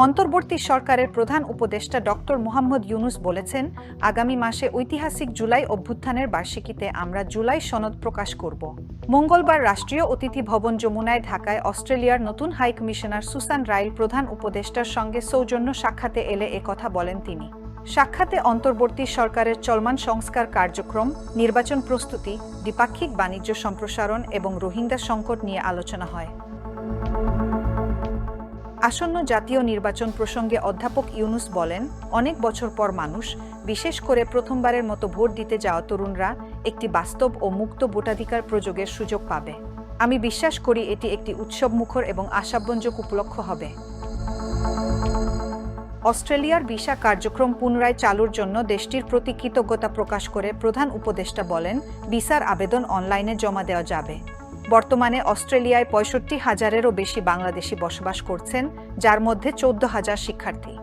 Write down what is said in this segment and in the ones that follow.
অন্তর্বর্তী সরকারের প্রধান উপদেষ্টা ডক্টর মোহাম্মদ ইউনূস বলেছেন, আগামী মাসে ঐতিহাসিক জুলাই অভ্যুত্থানের বার্ষিকীতে আমরা জুলাই সনদ প্রকাশ করব। মঙ্গলবার রাষ্ট্রীয় অতিথি ভবন যমুনায় ঢাকায় অস্ট্রেলিয়ার নতুন হাই কমিশনার সুসান রাইল প্রধান উপদেষ্টার সঙ্গে সৌজন্য সাক্ষাতে এলে একথা বলেন তিনি। সাক্ষাতে অন্তর্বর্তী সরকারের চলমান সংস্কার কার্যক্রম, নির্বাচন প্রস্তুতি, দ্বিপাক্ষিক বাণিজ্য সম্প্রসারণ এবং রোহিঙ্গা সংকট নিয়ে আলোচনা হয়। আসন্ন জাতীয় নির্বাচন প্রসঙ্গে অধ্যাপক ইউনূস বলেন, অনেক বছর পর মানুষ, বিশেষ করে প্রথমবারের মতো ভোট দিতে যাওয়া তরুণরা একটি বাস্তব ও মুক্ত ভোটাধিকার প্রয়োগের সুযোগ পাবে। আমি বিশ্বাস করি এটি একটি উৎসবমুখর এবং আশাব্যঞ্জক উপলক্ষ হবে। অস্ট্রেলিয়ার ভিসা কার্যক্রম পুনরায় চালুর জন্য দেশটির প্রতি কৃতজ্ঞতা প্রকাশ করে প্রধান উপদেষ্টা বলেন, ভিসার আবেদন অনলাইনে জমা দেওয়া যাবে। বর্তমানে অস্ট্রেলিয়ায় ৬৫,০০০-এরও বেশি বাংলাদেশি বসবাস করছেন, যার মধ্যে ১৪,০০০ শিক্ষার্থী।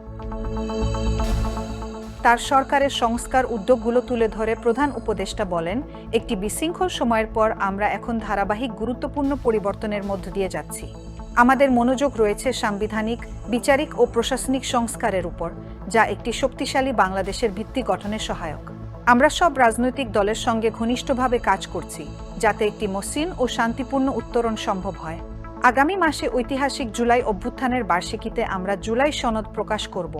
তার সরকারের সংস্কার উদ্যোগগুলো তুলে ধরে প্রধান উপদেষ্টা বলেন, একটি বিশৃঙ্খল সময়ের পর আমরা এখন ধারাবাহিক গুরুত্বপূর্ণ পরিবর্তনের মধ্য দিয়ে যাচ্ছি। আমাদের মনোযোগ রয়েছে সাংবিধানিক, বিচারিক ও প্রশাসনিক সংস্কারের উপর, যা একটি শক্তিশালী বাংলাদেশের ভিত্তি গঠনে সহায়ক। আমরা সব রাজনৈতিক দলের সঙ্গে ঘনিষ্ঠভাবে কাজ করছি, যাতে একটি মসৃণ ও শান্তিপূর্ণ উত্তরণ সম্ভব হয়। আগামী মাসে ঐতিহাসিক জুলাই অভ্যুত্থানের বার্ষিকীতে আমরা জুলাই সনদ প্রকাশ করব।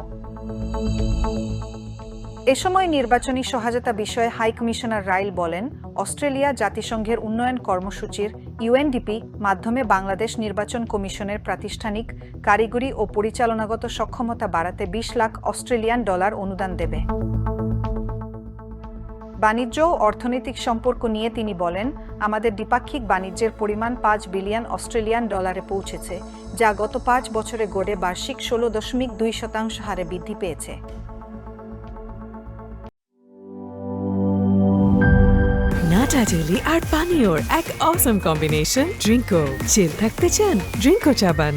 এ সময় নির্বাচনী সহায়তা বিষয়ে হাই কমিশনার রাইল বলেন, অস্ট্রেলিয়া জাতিসংঘের উন্নয়ন কর্মসূচির ইউএনডিপি মাধ্যমে বাংলাদেশ নির্বাচন কমিশনের প্রাতিষ্ঠানিক, কারিগরি ও পরিচালনাগত সক্ষমতা বাড়াতে ২০ লাখ অস্ট্রেলিয়ান ডলার অনুদান দেবে। বাণিজ্য ও অর্থনৈতিক সম্পর্ক নিয়ে তিনি বলেন, আমাদের দ্বিপাক্ষিক বাণিজ্যের পরিমাণ ৫ বিলিয়ন অস্ট্রেলিয়ান ডলারে পৌঁছেছে, যা গত ৫ বছরে গড়ে বার্ষিক ১৬.২% হারে বৃদ্ধি পেয়েছে। নাটা জেলি আর পানীয়র এক অসম কম্বিনেশন ড্রিঙ্কো। চিল থাকতে চান? ড্রিঙ্কো চাবান।